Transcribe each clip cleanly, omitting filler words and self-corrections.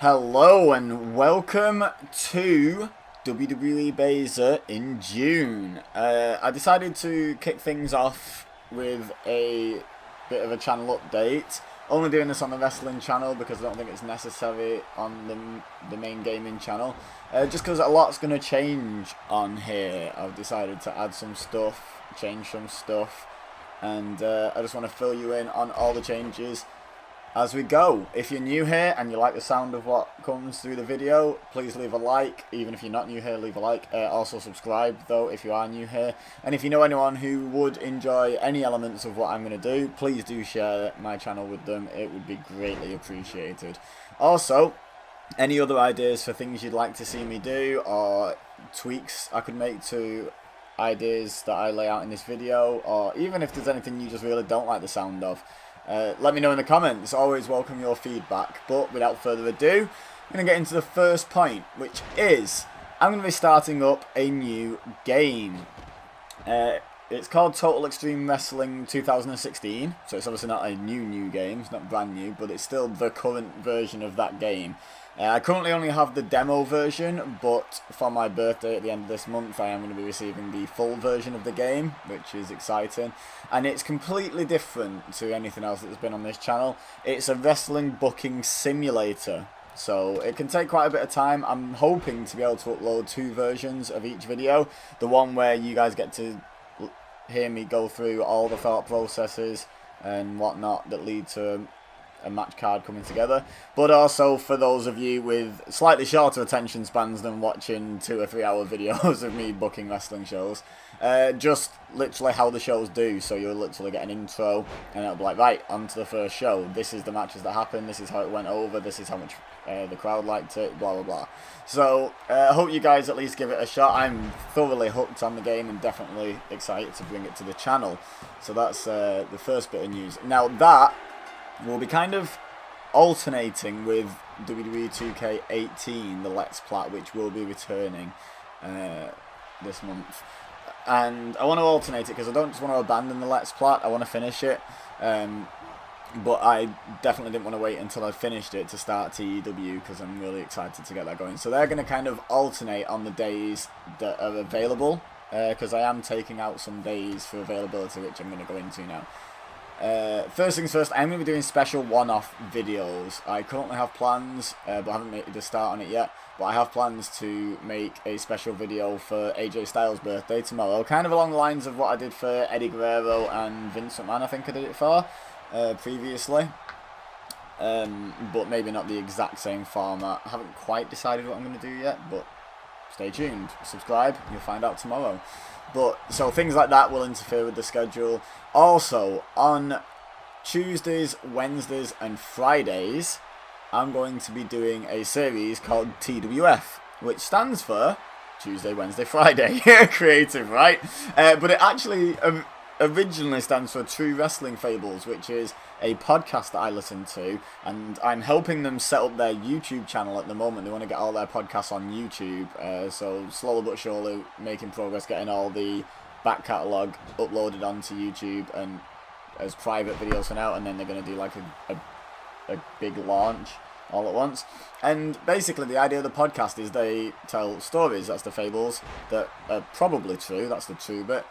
Hello and welcome to WWE Baszler in June. I decided to kick things off with a bit of a channel update. Only doing this on the wrestling channel because I don't think it's necessary on the main gaming channel. Just because a lot's going to change on here. I've decided to add some stuff, change some stuff, and I just want to fill you in on all the changes as we go. If you're new here and you like the sound of what comes through the video, please leave a like. Even if you're not new here, leave a like. Also subscribe though if you are new here. And if you know anyone who would enjoy any elements of what I'm going to do, please do share my channel with them. It would be greatly appreciated. Also, any other ideas for things you'd like to see me do or tweaks I could make to ideas that I lay out in this video, or even if there's anything you just really don't like the sound of, let me know in the comments. Always welcome your feedback. But without further ado, I'm going to get into the first point, which is I'm going to be starting up a new game. It's called Total Extreme Wrestling 2016, so it's obviously not a new game, it's not brand new, but it's still the current version of that game. I currently only have the demo version, but for my birthday at the end of this month I am going to be receiving the full version of the game, which is exciting. And it's completely different to anything else that's been on this channel. It's a wrestling booking simulator, so it can take quite a bit of time. I'm hoping to be able to upload 2 versions of each video. The one where you guys get to hear me go through all the thought processes and whatnot that lead to a match card coming together, but also for those of you with slightly shorter attention spans than watching 2 or 3 hour videos of me booking wrestling shows, just literally how the shows do. So you'll literally get an intro and it'll be like, right, on to the first show, this is the matches that happened, this is how it went over, this is how much the crowd liked it, blah blah blah. So I hope you guys at least give it a shot. I'm thoroughly hooked on the game and definitely excited to bring it to the channel. So that's the first bit of news. Now that we'll be kind of alternating with WWE 2K18, the Let's Plat, which will be returning this month. And I want to alternate it because I don't just want to abandon the Let's Plat, I want to finish it. But I definitely didn't want to wait until I finished it to start TEW because I'm really excited to get that going. So they're going to kind of alternate on the days that are available, because I am taking out some days for availability, which I'm going to go into now. First things first, I'm going to be doing special one-off videos. I currently have plans, but I haven't made a start on it yet. But I have plans to make a special video for AJ Styles' birthday tomorrow, kind of along the lines of what I did for Eddie Guerrero and Vince McMahon, I think I did it for previously. But maybe not the exact same format. I haven't quite decided what I'm going to do yet, but stay tuned. Subscribe, you'll find out tomorrow. But so things like that will interfere with the schedule. Also, on Tuesdays, Wednesdays and Fridays, I'm going to be doing a series called TWF, which stands for Tuesday, Wednesday, Friday. Creative, right? But it actually originally stands for True Wrestling Fables, which is a podcast that I listen to, and I'm helping them set up their YouTube channel at the moment. They want to get all their podcasts on YouTube, so slowly but surely making progress, getting all the back catalogue uploaded onto YouTube and as private videos for now, and then they're going to do like a big launch all at once. And basically the idea of the podcast is they tell stories, that's the fables, that are probably true, that's the true bit,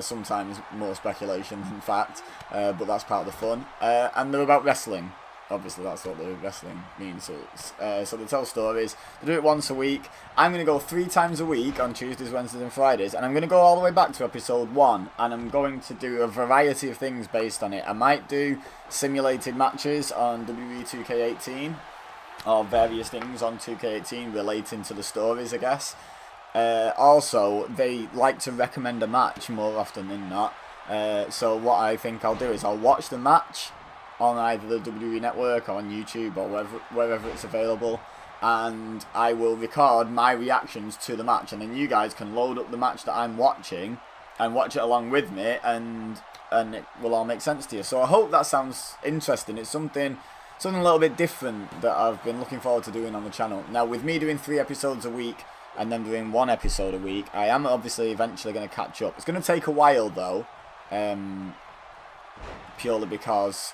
sometimes more speculation than fact, but that's part of the fun, and they're about wrestling. Obviously that's what the wrestling means. So they tell stories, they do it once a week. I'm going to go 3 times a week on Tuesdays, Wednesdays and Fridays, and I'm going to go all the way back to episode 1, and I'm going to do a variety of things based on it. I might do simulated matches on WWE 2K18, or various things on 2K18 relating to the stories, I guess. Also, they like to recommend a match more often than not. So what I think I'll do is I'll watch the match on either the WWE Network or on YouTube or wherever it's available, and I will record my reactions to the match, and then you guys can load up the match that I'm watching and watch it along with me, and it will all make sense to you. So I hope that sounds interesting. It's something a little bit different that I've been looking forward to doing on the channel. Now, with me doing 3 episodes a week and then doing 1 episode a week, I am obviously eventually going to catch up. It's going to take a while though, purely because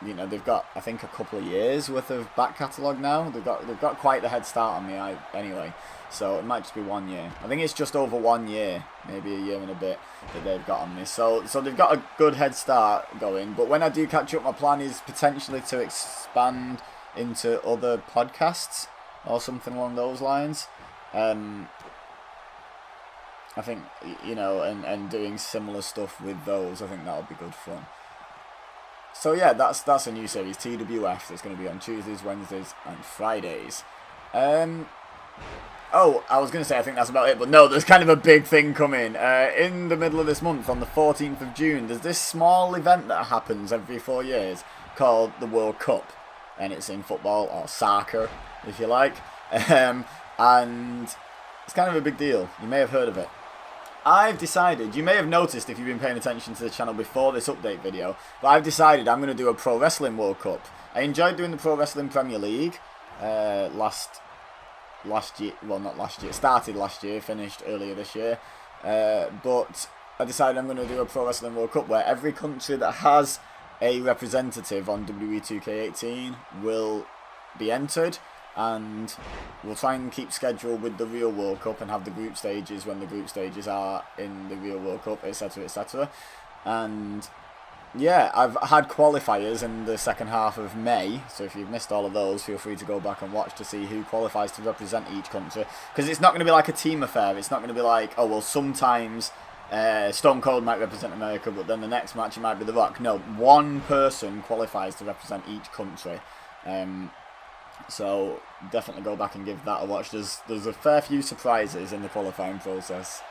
you know, they've got, I think, a couple of years worth of back catalogue now. They've got quite the head start on me anyway. So it might just be 1 year. I think it's just over 1 year, maybe a year and a bit that they've got on me. So they've got a good head start going. But when I do catch up, my plan is potentially to expand into other podcasts or something along those lines. I think, you know, and doing similar stuff with those, I think that'll be good fun. So yeah, that's a new series, TWF, that's going to be on Tuesdays, Wednesdays and Fridays. Oh, I was going to say I think that's about it, but no, there's kind of a big thing coming. In the middle of this month, on the 14th of June, there's this small event that happens every 4 years called the World Cup. And it's in football, or soccer, if you like. And it's kind of a big deal. You may have heard of it. I've decided, you may have noticed if you've been paying attention to the channel before this update video, but I've decided I'm going to do a Pro Wrestling World Cup. I enjoyed doing the Pro Wrestling Premier League last year, well not last year, started last year, finished earlier this year, but I decided I'm going to do a Pro Wrestling World Cup where every country that has a representative on WWE 2K18 will be entered, and we'll try and keep schedule with the real World Cup and have the group stages when the group stages are in the real World Cup, etc, etc. And yeah, I've had qualifiers in the second half of May, so if you've missed all of those, feel free to go back and watch to see who qualifies to represent each country. Because it's not going to be like a team affair. It's not going to be like, oh, well, sometimes Stone Cold might represent America, but then the next match it might be The Rock. No, one person qualifies to represent each country. So definitely go back and give that a watch. There's a fair few surprises in the qualifying process.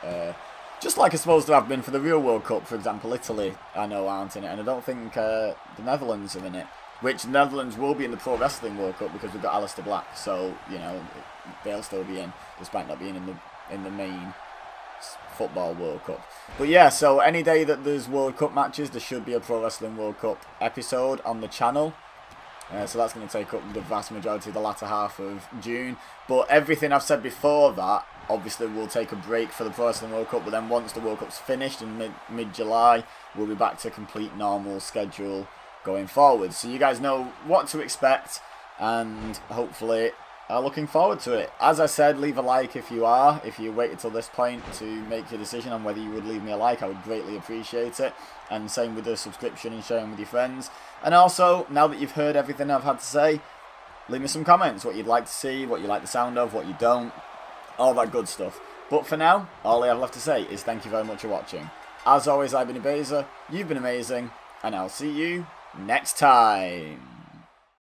Just like it's supposed to have been for the real World Cup, for example, Italy, I know, aren't in it, and I don't think the Netherlands are in it, which the Netherlands will be in the Pro Wrestling World Cup because we've got Aleister Black, so, you know, they'll still be in, despite not being in the main football World Cup. But yeah, so any day that there's World Cup matches, there should be a Pro Wrestling World Cup episode on the channel. So that's going to take up the vast majority of the latter half of June. But everything I've said before that, obviously we'll take a break for the Pro Wrestling World Cup, but then once the World Cup's finished in mid-July, we'll be back to complete normal schedule going forward. So you guys know what to expect, and hopefully are looking forward to it. As I said, leave a like if you waited till this point to make your decision on whether you would leave me a like. I would greatly appreciate it. And same with the subscription and sharing with your friends. And also, now that you've heard everything I've had to say, leave me some comments, what you'd like to see, what you like the sound of, what you don't, all that good stuff. But for now, all I have left to say is thank you very much for watching. As always, I've been Ibeza, you've been amazing, and I'll see you next time.